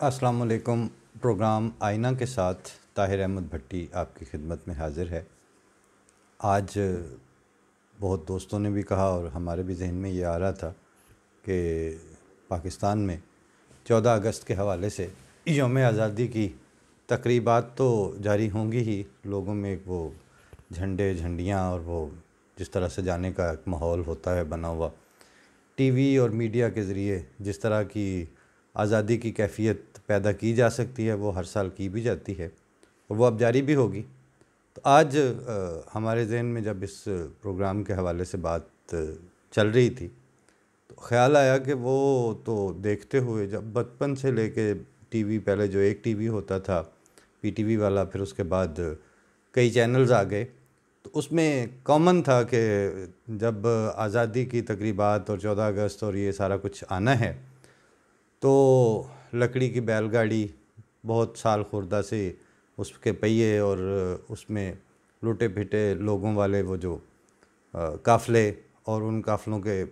السلام علیکم۔ پروگرام آئینہ کے ساتھ طاہر احمد بھٹی آپ کی خدمت میں حاضر ہے۔ آج بہت دوستوں نے بھی کہا اور ہمارے بھی ذہن میں یہ آ رہا تھا کہ پاکستان میں 14 اگست کے حوالے سے یوم آزادی کی تقریبات تو جاری ہوں گی ہی، لوگوں میں ایک وہ جھنڈے جھنڈیاں اور وہ جس طرح سے جانے کا ایک ماحول ہوتا ہے بنا ہوا، ٹی وی اور میڈیا کے ذریعے جس طرح کی آزادی کی کیفیت پیدا کی جا سکتی ہے وہ ہر سال کی بھی جاتی ہے اور وہ اب جاری بھی ہوگی۔ تو آج ہمارے ذہن میں جب اس پروگرام کے حوالے سے بات چل رہی تھی تو خیال آیا کہ وہ تو دیکھتے ہوئے جب بچپن سے لے کے ٹی وی، پہلے جو ایک ٹی وی ہوتا تھا پی ٹی وی والا، پھر اس کے بعد کئی چینلز آ گئے، تو اس میں کامن تھا کہ جب آزادی کی تقریبات اور 14 اگست اور یہ سارا کچھ آنا ہے تو لکڑی کی بیل گاڑی بہت سال خوردہ سے اس کے پہیے اور اس میں لوٹے پھٹے لوگوں والے وہ جو قافلے اور ان قافلوں کے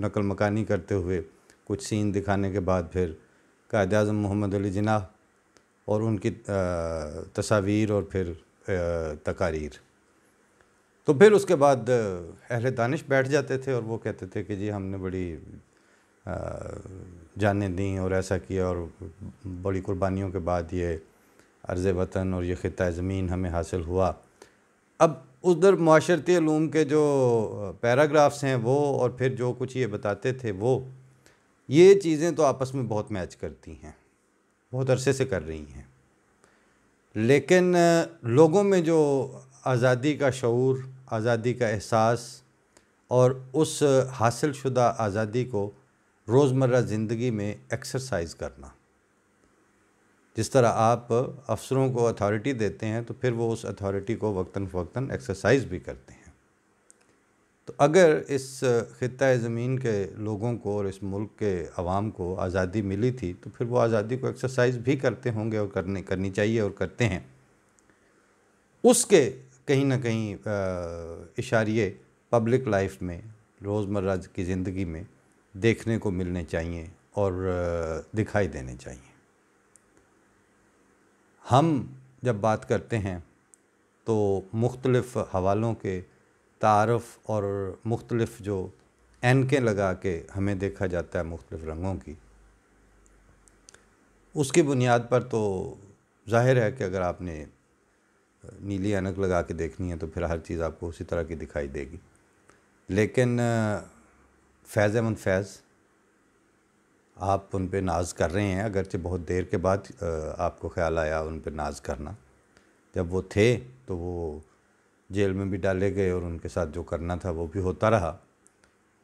نقل مکانی کرتے ہوئے کچھ سین دکھانے کے بعد پھر قائد اعظم محمد علی جناح اور ان کی تصاویر اور پھر تقاریر، تو پھر اس کے بعد اہل دانش بیٹھ جاتے تھے اور وہ کہتے تھے کہ جی ہم نے بڑی جانیں دیں اور ایسا کیا اور بڑی قربانیوں کے بعد یہ عرض وطن اور یہ خطہ زمین ہمیں حاصل ہوا۔ اب ادھر معاشرتی علوم کے جو پیراگرافس ہیں وہ اور پھر جو کچھ یہ بتاتے تھے وہ، یہ چیزیں تو آپس میں بہت میچ کرتی ہیں، بہت عرصے سے کر رہی ہیں، لیکن لوگوں میں جو آزادی کا شعور، آزادی کا احساس اور اس حاصل شدہ آزادی کو روزمرہ زندگی میں ایکسرسائز کرنا، جس طرح آپ افسروں کو اتھارٹی دیتے ہیں تو پھر وہ اس اتھارٹی کو وقتاً فوقتاً ایکسرسائز بھی کرتے ہیں، تو اگر اس خطہ زمین کے لوگوں کو اور اس ملک کے عوام کو آزادی ملی تھی تو پھر وہ آزادی کو ایکسرسائز بھی کرتے ہوں گے اور کرنی چاہیے اور کرتے ہیں۔ اس کے کہیں نہ کہیں اشاریے پبلک لائف میں، روزمرہ کی زندگی میں دیکھنے کو ملنے چاہیے اور دکھائی دینے چاہیے۔ ہم جب بات کرتے ہیں تو مختلف حوالوں کے تعارف اور مختلف جو اینکیں لگا کے ہمیں دیکھا جاتا ہے مختلف رنگوں کی، اس کی بنیاد پر تو ظاہر ہے کہ اگر آپ نے نیلی اینک لگا کے دیکھنی ہے تو پھر ہر چیز آپ کو اسی طرح کی دکھائی دے گی، لیکن فیض احمد فیض آپ ان پہ ناز کر رہے ہیں، اگرچہ بہت دیر کے بعد آپ کو خیال آیا ان پہ ناز کرنا، جب وہ تھے تو وہ جیل میں بھی ڈالے گئے اور ان کے ساتھ جو کرنا تھا وہ بھی ہوتا رہا،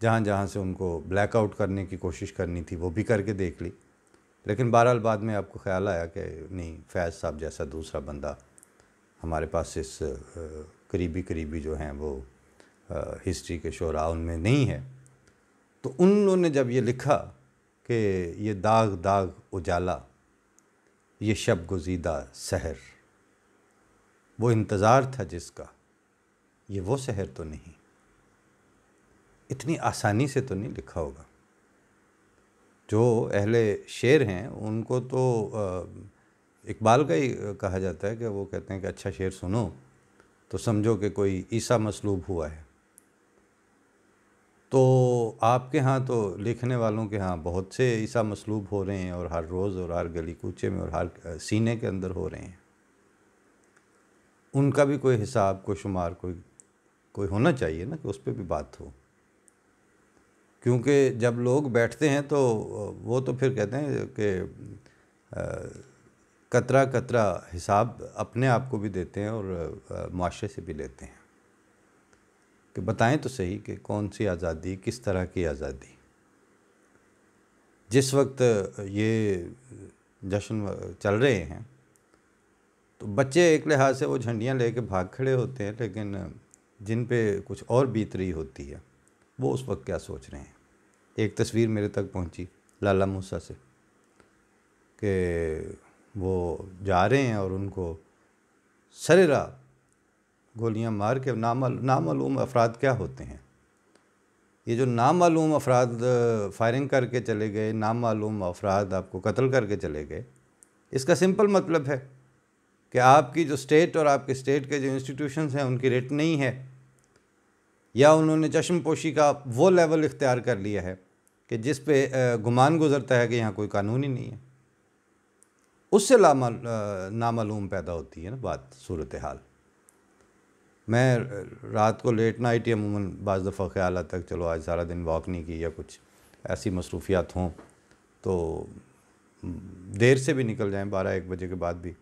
جہاں جہاں سے ان کو بلیک آؤٹ کرنے کی کوشش کرنی تھی وہ بھی کر کے دیکھ لی، لیکن بہرحال بعد میں آپ کو خیال آیا کہ نہیں، فیض صاحب جیسا دوسرا بندہ ہمارے پاس اس قریبی جو ہیں وہ ہسٹری کے شعراء ان میں نہیں ہے، تو انہوں نے جب یہ لکھا کہ یہ داغ داغ اجالا، یہ شب گزیدہ سحر، وہ انتظار تھا جس کا، یہ وہ سحر تو نہیں، اتنی آسانی سے تو نہیں لکھا ہوگا۔ جو اہل شعر ہیں ان کو تو اقبال کا ہی کہا جاتا ہے کہ وہ کہتے ہیں کہ اچھا شعر سنو تو سمجھو کہ کوئی عیسیٰ مصلوب ہوا ہے، تو آپ کے ہاں تو لکھنے والوں کے ہاں بہت سے عیسیٰ مصلوب ہو رہے ہیں اور ہر روز اور ہر گلی کوچے میں اور ہر سینے کے اندر ہو رہے ہیں، ان کا بھی کوئی حساب، کوئی شمار، کوئی ہونا چاہیے نا کہ اس پہ بھی بات ہو، کیونکہ جب لوگ بیٹھتے ہیں تو وہ تو پھر کہتے ہیں کہ قطرہ قطرہ حساب اپنے آپ کو بھی دیتے ہیں اور معاشرے سے بھی لیتے ہیں کہ بتائیں تو صحیح کہ کون سی آزادی، کس طرح کی آزادی۔ جس وقت یہ جشن چل رہے ہیں تو بچے ایک لحاظ سے وہ جھنڈیاں لے کے بھاگ کھڑے ہوتے ہیں، لیکن جن پہ کچھ اور بیت رہی ہوتی ہے وہ اس وقت کیا سوچ رہے ہیں۔ ایک تصویر میرے تک پہنچی لالا موسیٰ سے کہ وہ جا رہے ہیں اور ان کو سرِ راہ گولیاں مار کے، نامعلوم افراد کیا ہوتے ہیں، یہ جو نامعلوم افراد فائرنگ کر کے چلے گئے، نامعلوم افراد آپ کو قتل کر کے چلے گئے، اس کا سمپل مطلب ہے کہ آپ کی جو اسٹیٹ اور آپ کے اسٹیٹ کے جو انسٹیٹیوشنز ہیں ان کی ریٹ نہیں ہے، یا انہوں نے چشم پوشی کا وہ لیول اختیار کر لیا ہے کہ جس پہ گمان گزرتا ہے کہ یہاں کوئی قانون ہی نہیں ہے. اس سے نامعلوم پیدا ہوتی ہے نا بات، صورتحال. میں رات کو لیٹ نائٹ ہی عموماً بعض دفعہ خیال آتا ہے کہ چلو آج سارا دن واک نہیں کی یا کچھ ایسی مصروفیات ہوں تو دیر سے بھی نکل جائیں، 12-1 بجے کے بعد بھی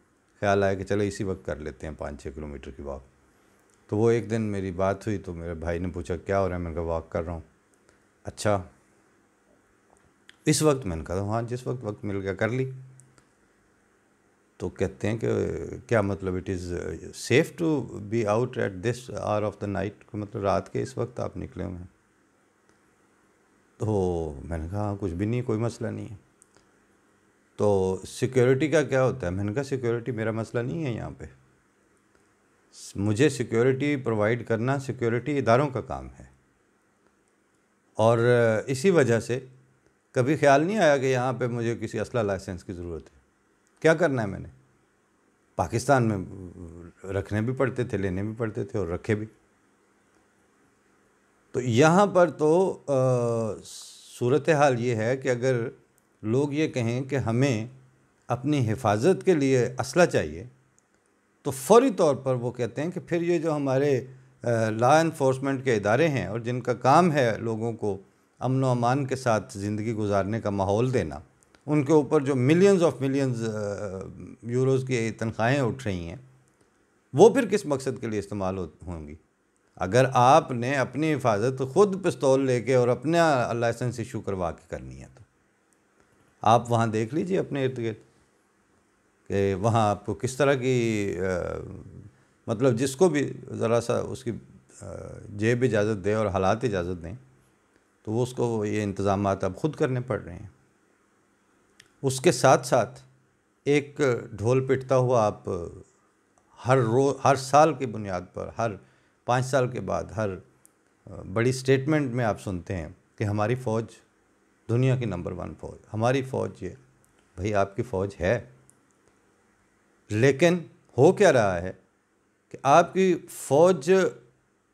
خیال آیا کہ چلو اسی وقت کر لیتے ہیں 5-6 کلومیٹر کی واک. تو وہ ایک دن میری بات ہوئی تو میرے بھائی نے پوچھا کیا ہو رہا ہے، میں نے کہا واک کر رہا ہوں. اچھا اس وقت؟ میں نے کہا ہاں جس وقت مل گیا کر لی. تو کہتے ہیں کہ کیا مطلب it is safe to be out at this hour of the night, مطلب رات کے اس وقت آپ نکلے ہوئے ہیں؟ تو میں نے کہا کچھ بھی نہیں، کوئی مسئلہ نہیں ہے. تو سیکیورٹی کا کیا ہوتا ہے؟ میں نے کہا سیکیورٹی میرا مسئلہ نہیں ہے، یہاں پہ مجھے سیکیورٹی پرووائڈ کرنا سیکیورٹی اداروں کا کام ہے، اور اسی وجہ سے کبھی خیال نہیں آیا کہ یہاں پہ مجھے کسی اسلحہ لائسنس کی ضرورت ہے. کیا کرنا ہے میں نے؟ پاکستان میں رکھنے بھی پڑتے تھے، لینے بھی پڑتے تھے اور رکھے بھی. تو یہاں پر تو صورتحال یہ ہے کہ اگر لوگ یہ کہیں کہ ہمیں اپنی حفاظت کے لیے اسلحہ چاہیے تو فوری طور پر وہ کہتے ہیں کہ پھر یہ جو ہمارے لا انفورسمنٹ کے ادارے ہیں اور جن کا کام ہے لوگوں کو امن و امان کے ساتھ زندگی گزارنے کا ماحول دینا، ان کے اوپر جو ملینز آف ملینز یوروز کی تنخواہیں اٹھ رہی ہیں، وہ پھر کس مقصد کے لیے استعمال ہوں گی؟ اگر آپ نے اپنی حفاظت خود پستول لے کے اور اپنا لائسنس ایشو کروا کے کرنی ہے تو آپ وہاں دیکھ لیجئے اپنے ارد گرد کہ وہاں آپ کو کس طرح کی مطلب جس کو بھی ذرا سا اس کی جیب اجازت دے اور حالات اجازت دیں تو وہ اس کو یہ انتظامات اب خود کرنے پڑ رہے ہیں. اس کے ساتھ ساتھ ایک ڈھول پٹتا ہوا آپ ہر سال کی بنیاد پر، ہر 5 سال کے بعد ہر بڑی سٹیٹمنٹ میں آپ سنتے ہیں کہ ہماری فوج دنیا کی نمبر 1 فوج، ہماری فوج. یہ بھئی آپ کی فوج ہے، لیکن ہو کیا رہا ہے کہ آپ کی فوج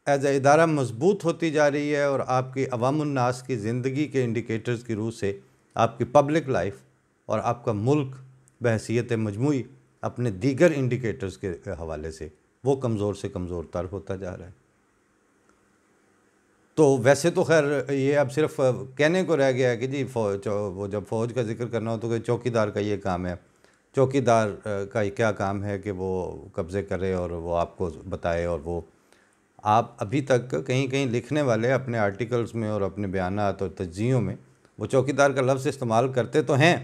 ایز اے ادارہ مضبوط ہوتی جا رہی ہے اور آپ کی عوام الناس کی زندگی کے انڈیکیٹرز کی روح سے آپ کی پبلک لائف اور آپ کا ملک بحیثیت مجموعی اپنے دیگر انڈیکیٹرز کے حوالے سے وہ کمزور سے کمزور تر ہوتا جا رہا ہے. تو ویسے تو خیر یہ اب صرف کہنے کو رہ گیا ہے کہ جی وہ جب فوج کا ذکر کرنا ہو تو کہ چوکیدار کا یہ کام ہے، چوکیدار کا کیا کام ہے کہ وہ قبضے کرے اور وہ آپ کو بتائے. اور وہ آپ ابھی تک کہیں کہیں لکھنے والے اپنے آرٹیکلز میں اور اپنے بیانات اور تجزیوں میں وہ چوکیدار کا لفظ استعمال کرتے تو ہیں،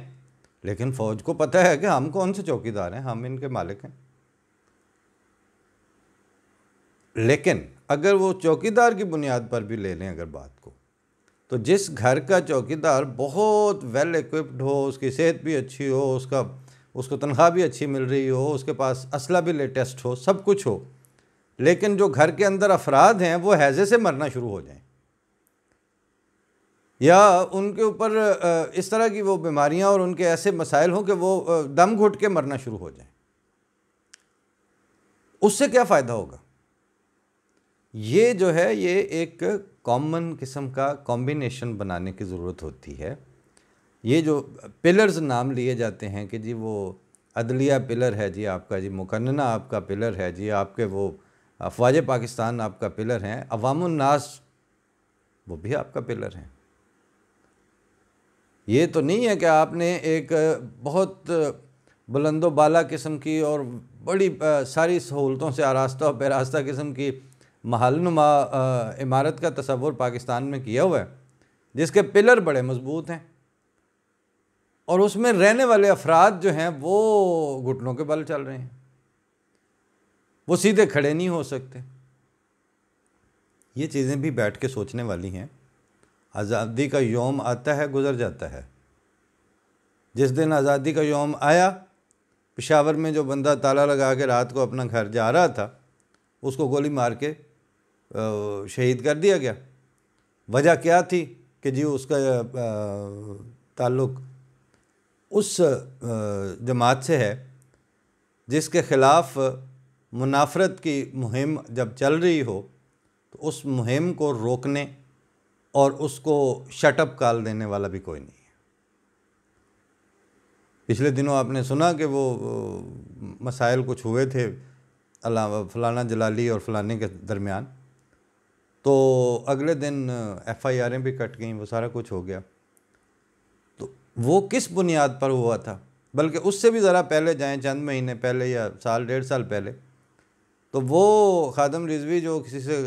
لیکن فوج کو پتہ ہے کہ ہم کون سے چوکیدار ہیں، ہم ان کے مالک ہیں. لیکن اگر وہ چوکیدار کی بنیاد پر بھی لے لیں اگر بات کو، تو جس گھر کا چوکیدار بہت ویل ایکوپڈ ہو، اس کی صحت بھی اچھی ہو، اس کو تنخواہ بھی اچھی مل رہی ہو، اس کے پاس اسلحہ بھی لیٹسٹ ہو، سب کچھ ہو، لیکن جو گھر کے اندر افراد ہیں وہ ہیضے سے مرنا شروع ہو جائیں یا ان کے اوپر اس طرح کی وہ بیماریاں اور ان کے ایسے مسائل ہوں کہ وہ دم گھٹ کے مرنا شروع ہو جائیں، اس سے کیا فائدہ ہوگا؟ یہ جو ہے یہ ایک کامن قسم کا کمبینیشن بنانے کی ضرورت ہوتی ہے. یہ جو پلرز نام لیے جاتے ہیں کہ جی وہ عدلیہ پلر ہے، جی آپ کا، جی مقننہ آپ کا پلر ہے، جی آپ کے وہ افواج پاکستان آپ کا پلر ہیں، عوام الناس وہ بھی آپ کا پلر ہیں. یہ تو نہیں ہے کہ آپ نے ایک بہت بلند و بالا قسم کی اور بڑی ساری سہولتوں سے آراستہ و پیراستہ قسم کی محل نما عمارت کا تصور پاکستان میں کیا ہوا ہے جس کے پلر بڑے مضبوط ہیں اور اس میں رہنے والے افراد جو ہیں وہ گھٹنوں کے بل چل رہے ہیں، وہ سیدھے کھڑے نہیں ہو سکتے. یہ چیزیں بھی بیٹھ کے سوچنے والی ہیں. آزادی کا یوم آتا ہے، گزر جاتا ہے. جس دن آزادی کا یوم آیا، پشاور میں جو بندہ تالا لگا کے رات کو اپنا گھر جا رہا تھا اس کو گولی مار کے شہید کر دیا گیا. وجہ کیا تھی کہ جی اس کا تعلق اس جماعت سے ہے جس کے خلاف منافرت کی مہم جب چل رہی ہو تو اس مہم کو روکنے اور اس کو شٹ اپ کال دینے والا بھی کوئی نہیں ہے۔ پچھلے دنوں آپ نے سنا کہ وہ مسائل کچھ ہوئے تھے فلانا جلالی اور فلانے کے درمیان، تو اگلے دن ایف آئی آریں بھی کٹ گئیں، وہ سارا کچھ ہو گیا۔ تو وہ کس بنیاد پر ہوا تھا؟ بلکہ اس سے بھی ذرا پہلے جائیں، چند مہینے پہلے یا سال ڈیڑھ سال پہلے، تو وہ خادم رضوی جو کسی سے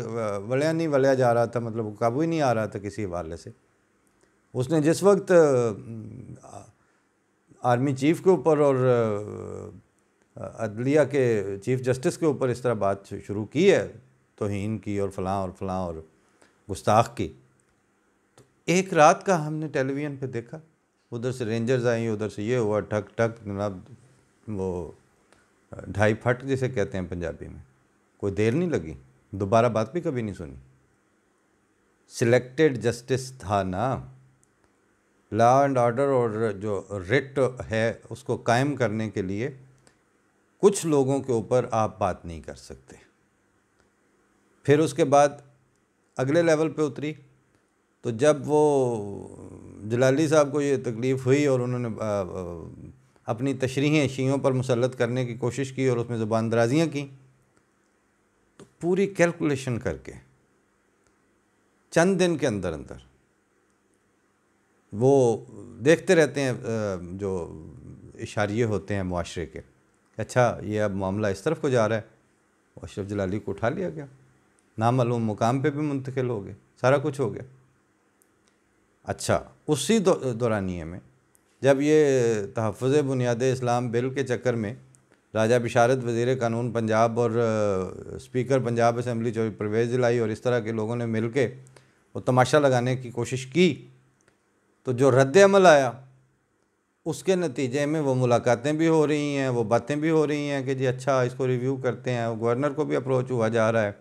ولیا نہیں ولیا جا رہا تھا، مطلب وہ قابو ہی نہیں آ رہا تھا کسی حوالے سے، اس نے جس وقت آرمی چیف کے اوپر اور عدلیہ کے چیف جسٹس کے اوپر اس طرح بات شروع کی ہے، توہین کی اور فلاں اور گستاخ کی، تو ایک رات کا ہم نے ٹیلی ویژن پہ دیکھا، ادھر سے رینجرز آئیں، ادھر سے یہ ہوا، ٹھک ٹھک، جناب وہ 2.5 پھٹ جسے کہتے ہیں پنجابی میں، کوئی دیر نہیں لگی، دوبارہ بات بھی کبھی نہیں سنی۔ سلیکٹڈ جسٹس تھا نا، لا اینڈ آرڈر اور جو رٹ ہے اس کو قائم کرنے کے لیے کچھ لوگوں کے اوپر آپ بات نہیں کر سکتے۔ پھر اس کے بعد اگلے لیول پہ اتری، تو جب وہ جلالی صاحب کو یہ تکلیف ہوئی اور انہوں نے اپنی تشریحیں شیعوں پر مسلط کرنے کی کوشش کی اور اس میں زبان درازیاں کیں، تو پوری کیلکولیشن کر کے چند دن کے اندر وہ دیکھتے رہتے ہیں جو اشاریے ہوتے ہیں معاشرے کے، اچھا یہ اب معاملہ اس طرف کو جا رہا ہے، اشرف جلالی کو اٹھا لیا گیا، نامعلوم مقام پہ بھی منتقل ہو گئے، سارا کچھ ہو گیا۔ اچھا اسی دورانیے میں جب یہ تحفظ بنیاد اسلام بل کے چکر میں راجہ بشارت وزیر قانون پنجاب اور اسپیکر پنجاب اسمبلی جو پرویز الہی اور اس طرح کے لوگوں نے مل کے وہ تماشا لگانے کی کوشش کی، تو جو رد عمل آیا اس کے نتیجے میں وہ ملاقاتیں بھی ہو رہی ہیں، وہ باتیں بھی ہو رہی ہیں کہ جی اچھا اس کو ریویو کرتے ہیں، گورنر کو بھی اپروچ ہوا جا رہا ہے۔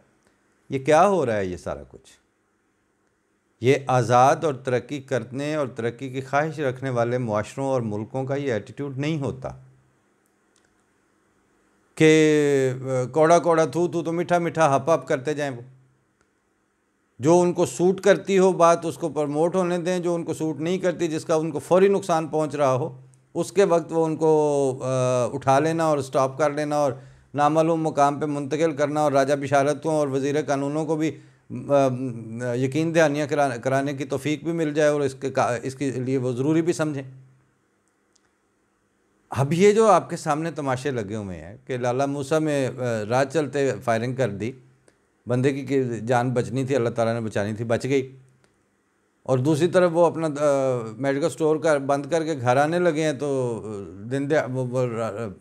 یہ کیا ہو رہا ہے؟ یہ سارا کچھ یہ آزاد اور ترقی کرنے اور ترقی کی خواہش رکھنے والے معاشروں اور ملکوں کا یہ ایٹیٹیوڈ نہیں ہوتا کہ کوڑا کوڑا تھو تو میٹھا میٹھا ہپ ہپ کرتے جائیں، وہ جو ان کو سوٹ کرتی ہو بات اس کو پروموٹ ہونے دیں، جو ان کو سوٹ نہیں کرتی، جس کا ان کو فوری نقصان پہنچ رہا ہو اس کے وقت وہ ان کو اٹھا لینا اور سٹاپ کر لینا اور نامعلوم مقام پہ منتقل کرنا، اور راجہ بشارتوں اور وزیر قانونوں کو بھی یقین دہانیاں کرانے کی توفیق بھی مل جائے اور اس کے لیے وہ ضروری بھی سمجھیں۔ اب یہ جو آپ کے سامنے تماشے لگے ہوئے ہیں کہ لالا موسیٰ میں راہ چلتے فائرنگ کر دی، بندے کی جان بچنی تھی، اللہ تعالیٰ نے بچانی تھی، بچ گئی، اور دوسری طرف وہ اپنا میڈیکل سٹور کا بند کر کے گھر آنے لگے ہیں، تو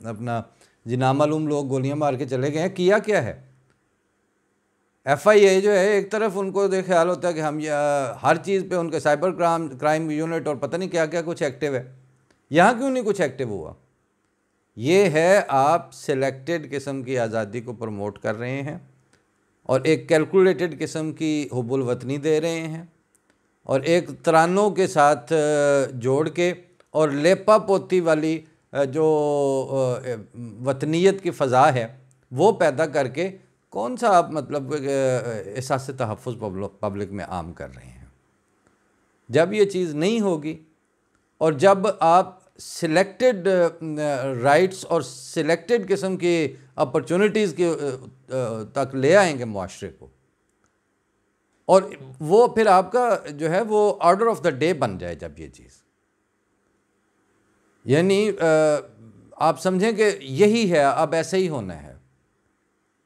اپنا نامعلوم لوگ گولیاں مار کے چلے گئے ہیں۔ کیا ہے ایف آئی اے جو ہے، ایک طرف ان کو خیال ہوتا ہے کہ ہم ہر چیز پہ ان کے سائبر کرائم یونٹ اور پتہ نہیں کیا کچھ ایکٹیو ہے، یہاں کیوں نہیں کچھ ایکٹیو ہوا؟ یہ ہے آپ سلیکٹڈ قسم کی آزادی کو پروموٹ کر رہے ہیں اور ایک کیلکولیٹڈ قسم کی حب الوطنی دے رہے ہیں، اور ایک ترانوں کے ساتھ جوڑ کے اور لیپا پوتی والی جو وطنیت کی فضا ہے وہ پیدا کر کے کون سا آپ مطلب احساس تحفظ پبلک میں عام کر رہے ہیں؟ جب یہ چیز نہیں ہوگی اور جب آپ سلیکٹڈ رائٹس اور سلیکٹڈ قسم کی اپرچونٹیز کے تک لے آئیں گے معاشرے کو، اور وہ پھر آپ کا جو ہے وہ آرڈر آف دا ڈے بن جائے، جب یہ چیز یعنی آپ سمجھیں کہ یہی ہے، اب ایسے ہی ہونا ہے،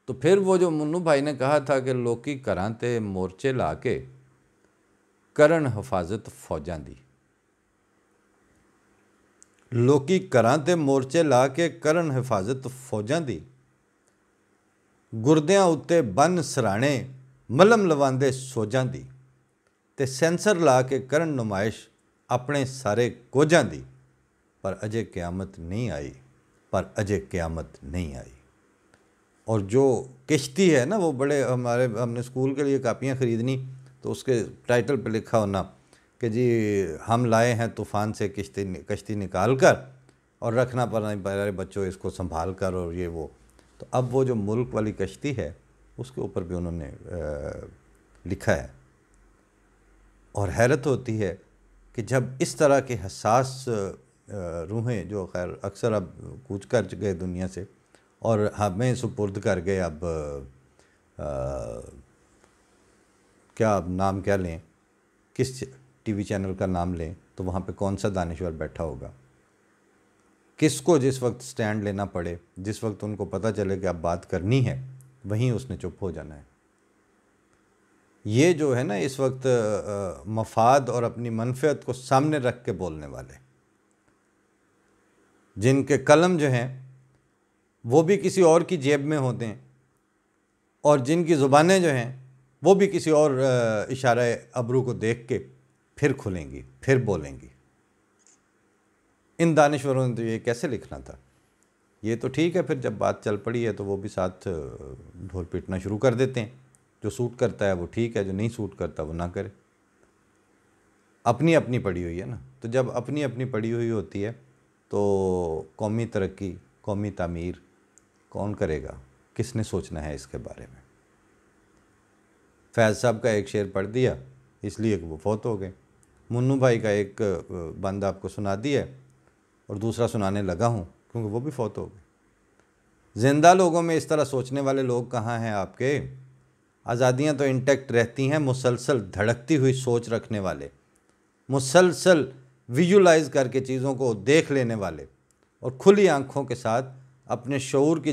تو پھر وہ جو منو بھائی نے کہا تھا کہ لوکی کراں تے مورچے لا کے کرن حفاظت فوجاں دی، لوکی کراں تے مورچے لا کے کرن حفاظت فوجاں دی، گردیاں اتے بن سرانے ملم لواندے سوجاں دی، تے سینسر لا کے کرن نمائش اپنے سارے کوجاں دی، پر اجے قیامت نہیں آئی، پر اجے قیامت نہیں آئی۔ اور جو کشتی ہے نا، وہ بڑے ہم نے اسکول کے لیے کاپیاں خریدنی تو اس کے ٹائٹل پہ لکھا ہونا کہ جی ہم لائے ہیں طوفان سے کشتی نکال کر اور رکھنا پڑا پیارے بچوں اس کو سنبھال کر اور یہ وہ. تو اب وہ جو ملک والی کشتی ہے اس کے اوپر بھی انہوں نے لکھا ہے. اور حیرت ہوتی ہے کہ جب اس طرح کے حساس روحیں جو خیر اکثر اب کوچ کر گئے دنیا سے اور ہمیں سپرد کر گئے، اب کیا اب نام کیا لیں، کس ٹی وی چینل کا نام لیں، تو وہاں پہ کون سا دانشور بیٹھا ہوگا. کس کو جس وقت سٹینڈ لینا پڑے، جس وقت ان کو پتہ چلے کہ اب بات کرنی ہے، وہیں اس نے چپ ہو جانا ہے. یہ جو ہے نا اس وقت مفاد اور اپنی منفعت کو سامنے رکھ کے بولنے والے، جن کے قلم جو ہیں وہ بھی کسی اور کی جیب میں ہوتے ہیں، اور جن کی زبانیں جو ہیں وہ بھی کسی اور اشارہ ابرو کو دیکھ کے پھر کھلیں گی، پھر بولیں گی. ان دانشوروں نے تو یہ کیسے لکھنا تھا؟ یہ تو ٹھیک ہے، پھر جب بات چل پڑی ہے تو وہ بھی ساتھ ڈھول پیٹنا شروع کر دیتے ہیں. جو سوٹ کرتا ہے وہ ٹھیک ہے، جو نہیں سوٹ کرتا وہ نہ کرے. اپنی اپنی پڑی ہوئی ہے نا. تو جب اپنی اپنی پڑی ہوئی ہوتی ہے تو قومی ترقی، قومی تعمیر کون کرے گا؟ کس نے سوچنا ہے اس کے بارے میں؟ فیض صاحب کا ایک شعر پڑھ دیا اس لیے کہ وہ فوت ہو گئے. منو بھائی کا ایک بند آپ کو سنا دیا اور دوسرا سنانے لگا ہوں کیونکہ وہ بھی فوت ہو گئے. زندہ لوگوں میں اس طرح سوچنے والے لوگ کہاں ہیں آپ کے؟ آزادیاں تو انٹیکٹ رہتی ہیں، مسلسل دھڑکتی ہوئی سوچ رکھنے والے، مسلسل ویژولائز کر کے چیزوں کو دیکھ لینے والے، اور کھلی آنکھوں کے ساتھ اپنے شعور کی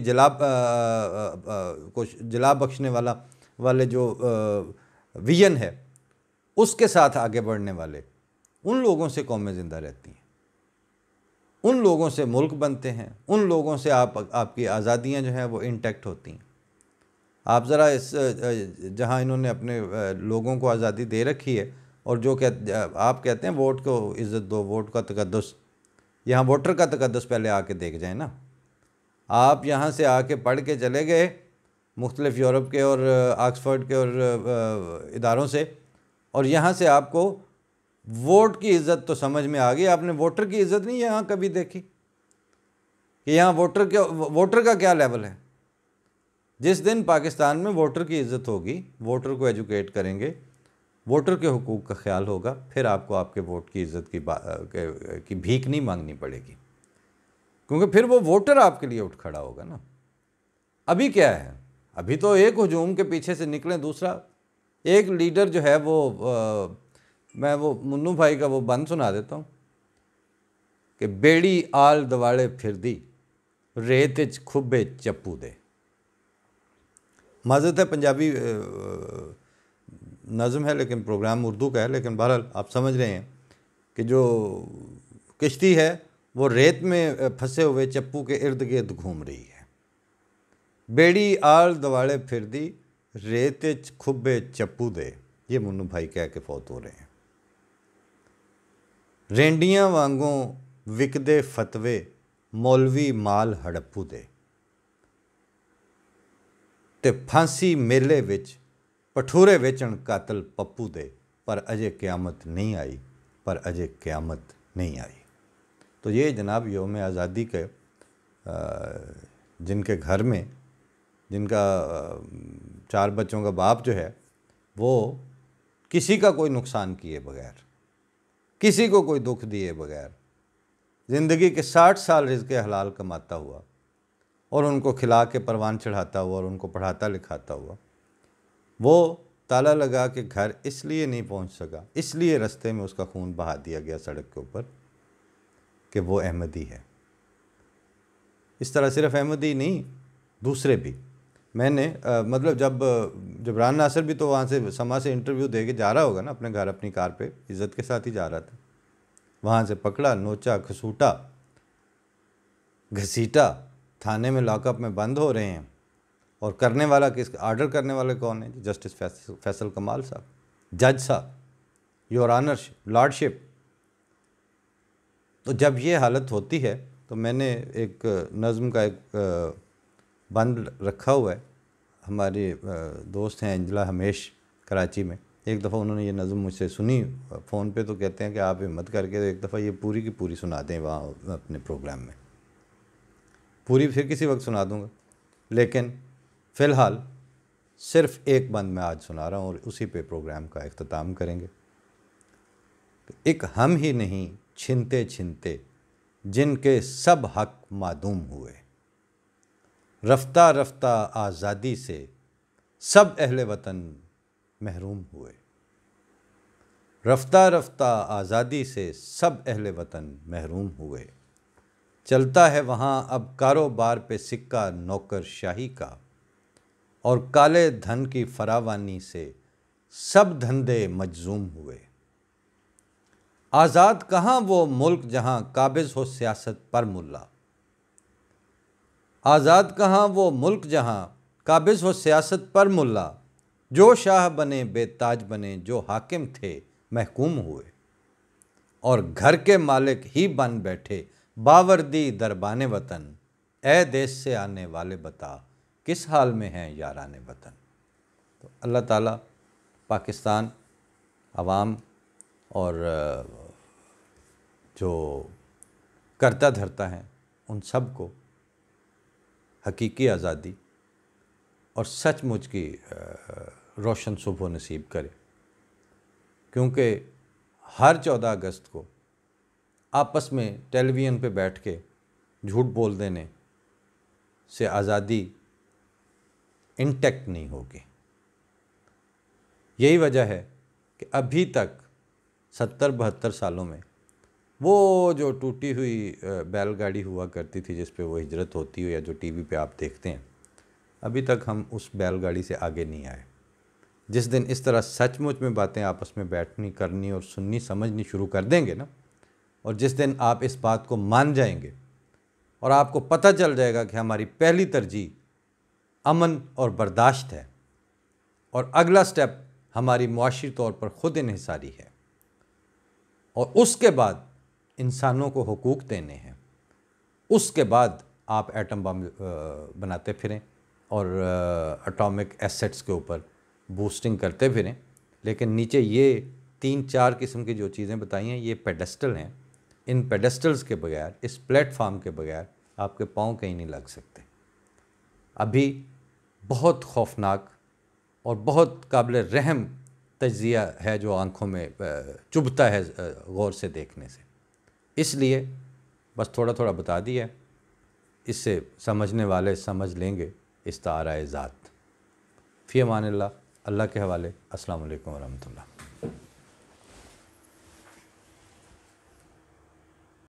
جلا بخشنے والے جو ویژن ہے اس کے ساتھ آگے بڑھنے والے، ان لوگوں سے قومیں زندہ رہتی ہیں، ان لوگوں سے ملک بنتے ہیں، ان لوگوں سے آپ کی آزادیاں جو ہیں وہ انٹیکٹ ہوتی ہیں. آپ ذرا جہاں انہوں نے اپنے لوگوں کو آزادی دے رکھی ہے اور جو آپ کہتے ہیں ووٹ کو عزت دو، ووٹ کا تقدس، یہاں ووٹر کا تقدس پہلے آ کے دیکھ جائیں نا. آپ یہاں سے آ کے پڑھ کے چلے گئے مختلف یورپ کے اور آکسفورڈ کے اور اداروں سے، اور یہاں سے آپ کو ووٹ کی عزت تو سمجھ میں آ گئی، آپ نے ووٹر کی عزت نہیں یہاں کبھی دیکھی کہ یہاں ووٹر کا کیا لیول ہے. جس دن پاکستان میں ووٹر کی عزت ہوگی، ووٹر کو ایجوکیٹ کریں گے، ووٹر کے حقوق کا خیال ہوگا، پھر آپ کو آپ کے ووٹ کی عزت کی بھیک نہیں مانگنی پڑے گی، کیونکہ پھر وہ ووٹر آپ کے لیے اٹھ کھڑا ہوگا نا. ابھی کیا ہے؟ ابھی تو ایک ہجوم کے پیچھے سے نکلیں، دوسرا ایک لیڈر جو ہے میں وہ منو بھائی کا وہ بند سنا دیتا ہوں کہ بیڑی آل دواڑے پھر دی، ریت وچ کھبے چپو دے. معذرت ہے پنجابی نظم ہے لیکن پروگرام اردو کا ہے، لیکن بہرحال آپ سمجھ رہے ہیں کہ جو کشتی ہے وہ ریت میں پھنسے ہوئے چپو کے ارد گرد گھوم رہی ہے. بیڑی آل دواڑے پھر دی، ریت وچ کھبے چپو دے. یہ منو بھائی کہہ کے فوت ہو رہے ہیں. رینڈیاں وانگوں وکدے فتوے، مولوی مال ہڑپو دے. تے پھانسی میلے وچ پٹھورے ویچن قاتل پپو دے. پر اجے قیامت نہیں آئی، پر اجے قیامت نہیں آئی. تو یہ جناب یوم آزادی کے جن کے گھر میں، جن کا 4 بچوں کا باپ جو ہے وہ کسی کا کوئی نقصان کیے بغیر، کسی کو کوئی دکھ دیے بغیر زندگی کے 60 سال رزق حلال کماتا ہوا اور ان کو کھلا کے پروان چڑھاتا ہوا اور ان کو پڑھاتا لکھاتا ہوا، وہ تالا لگا کے گھر اس لیے نہیں پہنچ سکا، اس لیے رستے میں اس کا خون بہا دیا گیا سڑک کے اوپر کہ وہ احمدی ہے. اس طرح صرف احمدی نہیں، دوسرے بھی. میں نے مطلب جب جبران ناصر بھی تو وہاں سے سما سے انٹرویو دے کے جا رہا ہوگا نا اپنے گھر اپنی کار پہ، عزت کے ساتھ ہی جا رہا تھا، وہاں سے پکڑا، نوچا، کھسوٹا، گھسیٹا، تھانے میں لاک اپ میں بند ہو رہے ہیں. اور کرنے والا آرڈر کرنے والے کون ہیں؟ جسٹس فیصل کمال صاحب، جج صاحب، یور آنرشپ، لارڈشپ. تو جب یہ حالت ہوتی ہے تو میں نے ایک نظم کا ایک بند رکھا ہوا ہے. ہمارے دوست ہیں انجلا ہمیش کراچی میں، ایک دفعہ انہوں نے یہ نظم مجھ سے سنی فون پہ، تو کہتے ہیں کہ آپ ہمت کر کے ایک دفعہ یہ پوری کی پوری سنا دیں وہاں اپنے پروگرام میں. پوری پھر کسی وقت سنا دوں گا، لیکن فی الحال صرف ایک بند میں آج سنا رہا ہوں اور اسی پہ پروگرام کا اختتام کریں گے. ایک ہم ہی نہیں چھنتے چھنتے جن کے سب حق معدوم ہوئے، رفتہ رفتہ آزادی سے سب اہل وطن محروم ہوئے، رفتہ رفتہ آزادی سے سب اہل وطن محروم ہوئے. چلتا ہے وہاں اب کاروبار پہ سکہ نوکر شاہی کا، اور کالے دھن کی فراوانی سے سب دھندے مجزوم ہوئے. آزاد کہاں وہ ملک جہاں قابض ہو سیاست پر ملا، آزاد کہاں وہ ملک جہاں قابض ہو سیاست پر ملا، جو شاہ بنے بے تاج بنے جو حاکم تھے محکوم ہوئے، اور گھر کے مالک ہی بن بیٹھے باوردی دربان وطن، اے دیس سے آنے والے بتا کس حال میں ہیں یاران وطن. تو اللہ تعالیٰ پاکستان عوام اور جو کرتا دھرتا ہیں ان سب کو حقیقی آزادی اور سچ مچ کی روشن صبح نصیب کرے، کیونکہ ہر 14 اگست کو آپس میں ٹیلی ویژن پہ بیٹھ کے جھوٹ بول دینے سے آزادی انٹیکٹ نہیں ہوگی. یہی وجہ ہے کہ ابھی تک 70-72 سالوں میں وہ جو ٹوٹی ہوئی بیل گاڑی ہوا کرتی تھی جس پہ وہ ہجرت ہوتی ہو، یا جو ٹی وی پہ آپ دیکھتے ہیں، ابھی تک ہم اس بیل گاڑی سے آگے نہیں آئے. جس دن اس طرح سچ مچ میں باتیں آپس میں بیٹھنی کرنی اور سننی سمجھنی شروع کر دیں گے نا، اور جس دن آپ اس بات کو مان جائیں گے اور آپ کو پتہ چل جائے گا کہ ہماری پہلی ترجیح امن اور برداشت ہے، اور اگلا سٹیپ ہماری معاشی طور پر خود انحصاری ہے، اور اس کے بعد انسانوں کو حقوق دینے ہیں، اس کے بعد آپ ایٹم بم بناتے پھریں اور اٹامک ایسٹس کے اوپر بوسٹنگ کرتے پھریں. لیکن نیچے یہ 3-4 قسم کی جو چیزیں بتائی ہیں یہ پیڈسٹل ہیں. ان پیڈسٹلز کے بغیر، اس پلیٹ فارم کے بغیر آپ کے پاؤں کہیں نہیں لگ سکتے. ابھی بہت خوفناک اور بہت قابل رحم تجزیہ ہے جو آنکھوں میں چبھتا ہے غور سے دیکھنے سے. اس لیے بس تھوڑا تھوڑا بتا دیا، اس سے سمجھنے والے سمجھ لیں گے استعارۂ ذات. فی امان اللہ. اللہ کے حوالے. السلام علیکم ورحمۃ اللہ.